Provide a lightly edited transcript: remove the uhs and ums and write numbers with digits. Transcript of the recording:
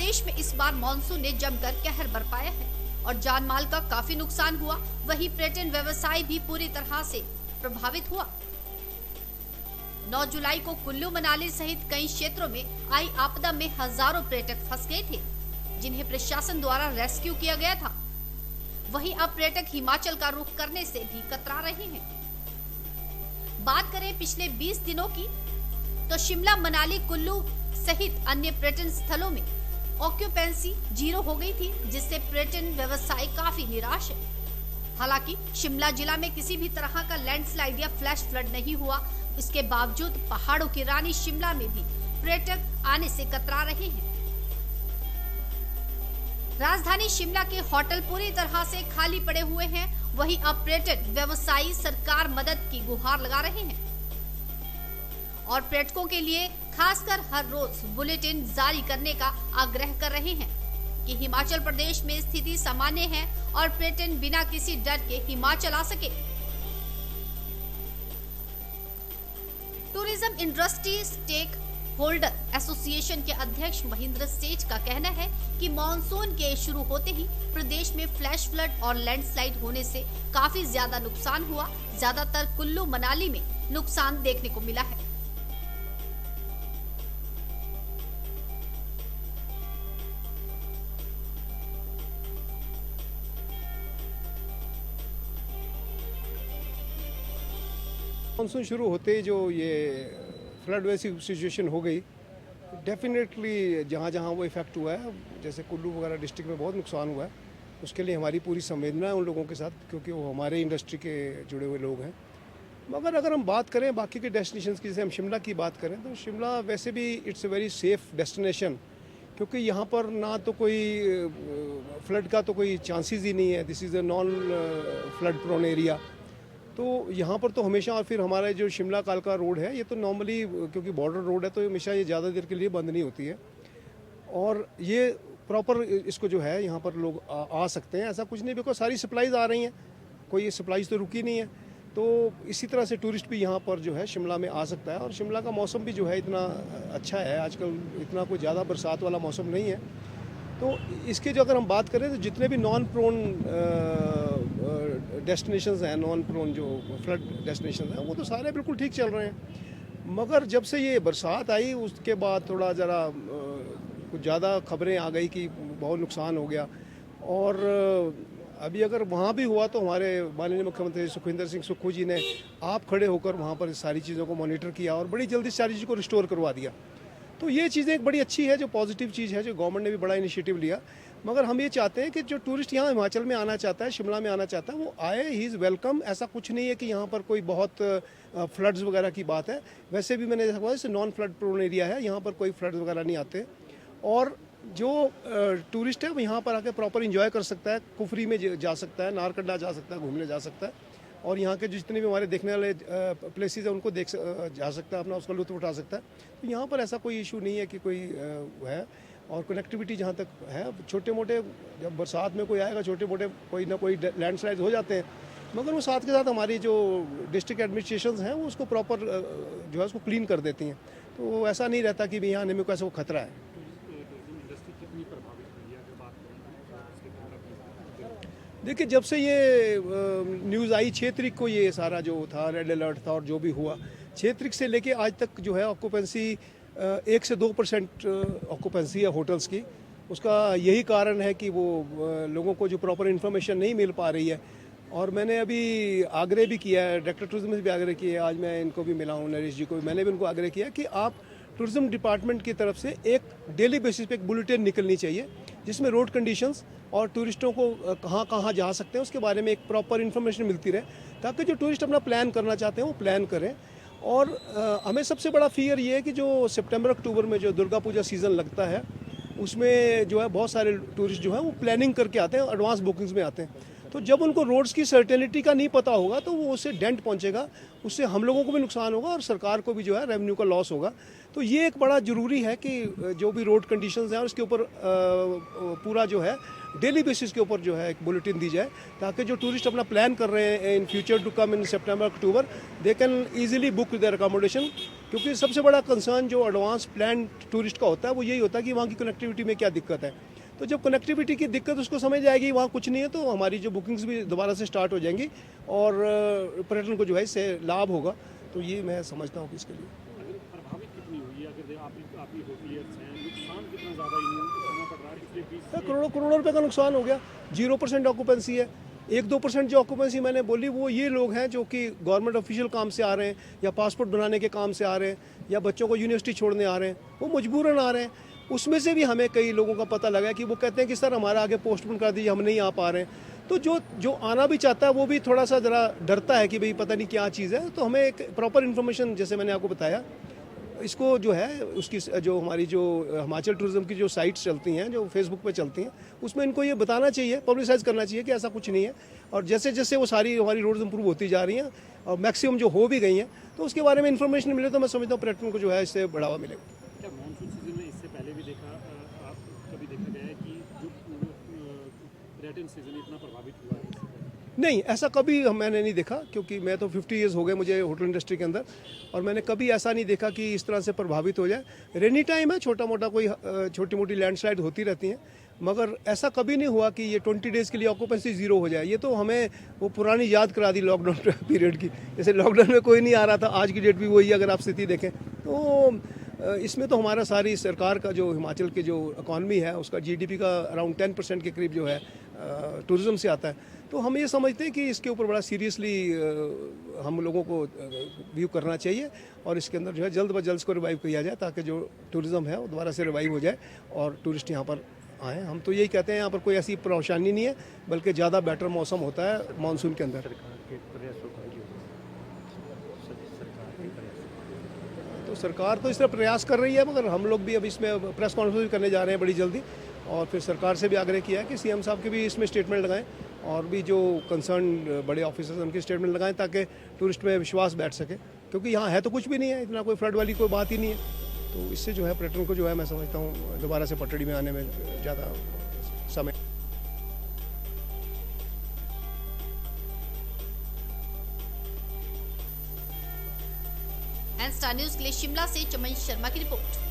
प्रदेश में इस बार मानसून ने जमकर कहर बरपाया है और जान माल का काफी नुकसान हुआ। वहीं पर्यटन व्यवसाय भी पूरी तरह से प्रभावित हुआ। 9 जुलाई को कुल्लू मनाली सहित कई क्षेत्रों में आई आपदा में हजारों पर्यटक फंस गए थे, जिन्हें प्रशासन द्वारा रेस्क्यू किया गया था। वहीं अब पर्यटक हिमाचल का रुख करने से भी कतरा रहे हैं। बात करें पिछले 20 दिनों की, तो शिमला, मनाली, कुल्लू सहित अन्य पर्यटन स्थलों में ऑक्यूपेंसी 0 हो गई थी, जिससे पर्यटन व्यवसाय काफी निराश है। हालांकि शिमला जिला में किसी भी तरह का लैंडस्लाइड या फ्लैश फ्लड नहीं हुआ। इसके बावजूद पहाड़ों की रानी शिमला में भी पर्यटक आने से कतरा रहे हैं। राजधानी शिमला के होटल पूरी तरह से खाली पड़े हुए हैं। वहीं अब पर्यटन व्यवसायी सरकार मदद की गुहार लगा रहे हैं और पर्यटकों के लिए खासकर हर रोज बुलेटिन जारी करने का आग्रह कर रहे हैं कि हिमाचल प्रदेश में स्थिति सामान्य है और पर्यटन बिना किसी डर के हिमाचल आ सके। Tourism industry stakeholder association के अध्यक्ष महेंद्र सेठ का कहना है कि मॉनसून के शुरू होते ही प्रदेश में फ्लैश फ्लड और लैंडस्लाइड होने से काफी ज्यादा नुकसान हुआ। ज्यादातर कुल्लू मनाली में नुकसान देखने को मिला है। मानसून शुरू होते ही जो ये फ्लड वैसी सिचुएशन हो गई, डेफिनेटली जहाँ जहाँ वो इफ़ेक्ट हुआ है, जैसे कुल्लू वगैरह डिस्ट्रिक्ट में बहुत नुकसान हुआ है, उसके लिए हमारी पूरी संवेदना है उन लोगों के साथ, क्योंकि वो हमारे इंडस्ट्री के जुड़े हुए लोग हैं। मगर अगर हम बात करें बाकी के डेस्टिनेशंस की, जैसे हम शिमला की बात करें, तो शिमला वैसे भी it's a very safe destination, क्योंकि यहाँ पर ना तो कोई फ्लड का तो कोई चांसेस ही नहीं है। This is a non flood prone area. तो यहाँ पर तो हमेशा, और फिर हमारा जो शिमला कालका रोड है, ये तो नॉर्मली क्योंकि बॉर्डर रोड है तो हमेशा ये ज़्यादा देर के लिए बंद नहीं होती है और ये प्रॉपर इसको जो है यहाँ पर लोग आ सकते हैं। ऐसा कुछ नहीं, बिकॉज सारी सप्लाईज आ रही हैं, कोई ये सप्लाईज तो रुकी नहीं है। तो इसी तरह से टूरिस्ट भी यहाँ पर जो है शिमला में आ सकता है। और शिमला का मौसम भी जो है इतना अच्छा है आजकल, इतना कोई ज़्यादा बरसात वाला मौसम नहीं है। तो इसके जो अगर हम बात करें तो जितने भी नॉन प्रोन डेस्टिनेशंस हैं, नॉन प्रोन जो फ्लड डेस्टिनेशंस हैं, वो तो सारे बिल्कुल ठीक चल रहे हैं। मगर जब से ये बरसात आई उसके बाद थोड़ा ज़रा कुछ ज़्यादा खबरें आ गई कि बहुत नुकसान हो गया। और अभी अगर वहाँ भी हुआ तो हमारे माननीय मुख्यमंत्री सुखविंदर सिंह सुक्खू जी ने आप खड़े होकर वहाँ पर सारी चीज़ों को मॉनिटर किया और बड़ी जल्दी सारी चीज़ को रिस्टोर करवा दिया। तो ये चीज़ें एक बड़ी अच्छी है, जो पॉजिटिव चीज़ है, जो गवर्नमेंट ने भी बड़ा इनिशिएटिव लिया। मगर हम ये चाहते हैं कि जो टूरिस्ट यहाँ हिमाचल में आना चाहता है, शिमला में आना चाहता है, वो आए, ही इज़ वेलकम। ऐसा कुछ नहीं है कि यहाँ पर कोई बहुत फ्लड्स वगैरह की बात है। वैसे भी मैंने देखा जैसे नॉन फ्लड प्रोन एरिया है, यहाँ पर कोई फ्लड्स वगैरह नहीं आते। और जो टूरिस्ट है वो यहाँ पर आके प्रॉपर इंजॉय कर सकता है, कुफरी में जा सकता है, नारकंडा जा सकता है, घूमने जा सकता है। और यहाँ के जितने भी हमारे देखने वाले प्लेसेस हैं उनको जा सकता है, अपना उसका लुत्फ़ उठा सकता है। तो यहाँ पर ऐसा कोई इशू नहीं है कि कोई है। और कनेक्टिविटी जहाँ तक है, छोटे मोटे जब बरसात में कोई आएगा, छोटे मोटे कोई ना कोई लैंडस्लाइड हो जाते हैं, मगर वो साथ के साथ हमारी जो डिस्ट्रिक्ट एडमिनिस्ट्रेशन हैं वो उसको प्रॉपर जो है उसको क्लीन कर देती हैं। तो ऐसा नहीं रहता कि यहाँ आने में कोई ऐसा वो खतरा है। देखिए, जब से ये न्यूज़ आई 6 तारीख को, ये सारा जो था रेड अलर्ट था और जो भी हुआ, 6 तारीख से लेके आज तक जो है ऑक्यूपेंसी 1 से 2% ऑक्यूपेंसी है होटल्स की। उसका यही कारण है कि वो लोगों को जो प्रॉपर इन्फॉर्मेशन नहीं मिल पा रही है। और मैंने अभी आग्रह भी किया है, डायरेक्टर टूरिज्म से भी आग्रह किया है, आज मैं इनको भी मिला हूँ, नरेश जी को, मैंने भी उनको आग्रह किया कि आप टूरिज्म डिपार्टमेंट की तरफ से एक डेली बेसिस पे एक बुलेटिन निकलनी चाहिए, जिसमें रोड कंडीशंस और टूरिस्टों को कहाँ कहाँ जा सकते हैं उसके बारे में एक प्रॉपर इन्फॉर्मेशन मिलती रहे, ताकि जो टूरिस्ट अपना प्लान करना चाहते हैं वो प्लान करें। और हमें सबसे बड़ा फियर ये है कि जो सितंबर अक्टूबर में जो दुर्गा पूजा सीज़न लगता है, उसमें जो है बहुत सारे टूरिस्ट जो है वो प्लानिंग करके आते हैं, एडवांस बुकिंग्स में आते हैं। तो जब उनको रोड्स की सर्टेनिटी का नहीं पता होगा तो वो उससे डेंट पहुंचेगा, उससे हम लोगों को भी नुकसान होगा और सरकार को भी जो है रेवेन्यू का लॉस होगा। तो ये एक बड़ा ज़रूरी है कि जो भी रोड कंडीशंस हैं उसके ऊपर पूरा जो है डेली बेसिस के ऊपर जो है एक बुलेटिन दी जाए, ताकि जो टूरिस्ट अपना प्लान कर रहे हैं in future to come in September October, they can easily book their accommodation क्योंकि सबसे बड़ा कंसर्न जो एडवांस प्लान टूरिस्ट का होता है वो यही होता है कि वहाँ की कनेक्टिविटी में क्या दिक्कत है। तो जब कनेक्टिविटी की दिक्कत उसको समझ आएगी वहाँ कुछ नहीं है, तो हमारी जो बुकिंग्स भी दोबारा से स्टार्ट हो जाएंगी और पर्यटन को जो है इससे लाभ होगा। तो ये मैं समझता हूँ कि इसके लिए प्रभावित कितनी हुई, अगर आप ही होटलियर्स हैं, नुकसान कितना ज़्यादा उठाना पड़ रहा है पिछले 20 करोड़ों रुपए का नुकसान हो गया। 0% ऑक्यूपेंसी है। 1-2% जो ऑक्यूपेंसी मैंने बोली वो ये लोग हैं जो कि गवर्नमेंट ऑफिशियल काम से आ रहे हैं या पासपोर्ट बनाने के काम से आ रहे हैं या बच्चों को यूनिवर्सिटी छोड़ने आ रहे हैं, वो मजबूरन आ रहे हैं। उसमें से भी हमें कई लोगों का पता लगा कि वो कहते हैं कि सर हमारा आगे पोस्टपोन कर दीजिए, हम नहीं आ पा रहे हैं। तो जो आना भी चाहता है वो भी थोड़ा सा ज़रा डरता है कि भाई पता नहीं क्या चीज़ है। तो हमें एक प्रॉपर इन्फॉर्मेशन, जैसे मैंने आपको बताया, इसको जो है उसकी जो हमारी जो हिमाचल टूरिज्म की जो साइट्स चलती हैं, जो फेसबुक पे चलती हैं, उसमें इनको ये बताना चाहिए, पब्लिसाइज करना चाहिए कि ऐसा कुछ नहीं है। और जैसे जैसे वो सारी हमारी रोड्स इंप्रूव होती जा रही हैं और मैक्सिमम जो हो भी गई हैं, तो उसके बारे में इन्फॉर्मेशन मिले तो मैं समझता हूँ पर्यटन को जो है इससे बढ़ावा मिलेगा। क्या मानसून सीजन में इससे पहले भी कभी देखा गया है कि जो पर्यटन सीजन इतना प्रभावित हुआ है? नहीं, ऐसा कभी मैंने नहीं देखा, क्योंकि मैं तो 50 ईयर्स हो गए मुझे होटल इंडस्ट्री के अंदर, और मैंने कभी ऐसा नहीं देखा कि इस तरह से प्रभावित हो जाए। रेनी टाइम है, छोटा मोटा कोई छोटी मोटी लैंडस्लाइड होती रहती हैं, मगर ऐसा कभी नहीं हुआ कि ये 20 डेज़ के लिए ऑक्यूपेंसी ज़ीरो हो जाए। ये तो हमें वो पुरानी याद करा दी लॉकडाउन पीरियड की। जैसे लॉकडाउन में कोई नहीं आ रहा था, आज की डेट भी वही, अगर आप स्थिति देखें तो इसमें तो हमारा सारी सरकार का जो हिमाचल की जो इकॉनमी है उसका GDP का अराउंड 10% के करीब जो है टूरिज़्म से आता है। तो हम ये समझते हैं कि इसके ऊपर बड़ा सीरियसली हम लोगों को व्यू करना चाहिए और इसके अंदर जो है जल्द ब जल्द इसको रिवाइव किया जाए, ताकि जो टूरिज़्म है वो दोबारा से रिवाइव हो जाए और टूरिस्ट यहाँ पर आएँ। हम तो यही कहते हैं यहाँ पर कोई ऐसी परेशानी नहीं है, बल्कि ज़्यादा बेटर मौसम होता है मानसून के अंदर। तो सरकार तो इस तरह प्रयास कर रही है, मगर हम लोग भी अब इसमें प्रेस कॉन्फ्रेंस भी करने जा रहे हैं बड़ी जल्दी, और फिर सरकार से भी आग्रह किया है कि CM साहब के भी इसमें स्टेटमेंट लगाएं और भी जो कंसर्न बड़े ऑफिसर्स उनके स्टेटमेंट लगाएं, ताकि टूरिस्ट में विश्वास बैठ सके, क्योंकि यहाँ है तो कुछ भी नहीं है, इतना कोई फ्लड वाली कोई बात ही नहीं है। तो इससे जो है पर्यटन को जो है मैं समझता हूँ दोबारा से पटड़ी में आने में ज़्यादा समय। एन स्टार न्यूज़ के लिए शिमला से चमन शर्मा की रिपोर्ट।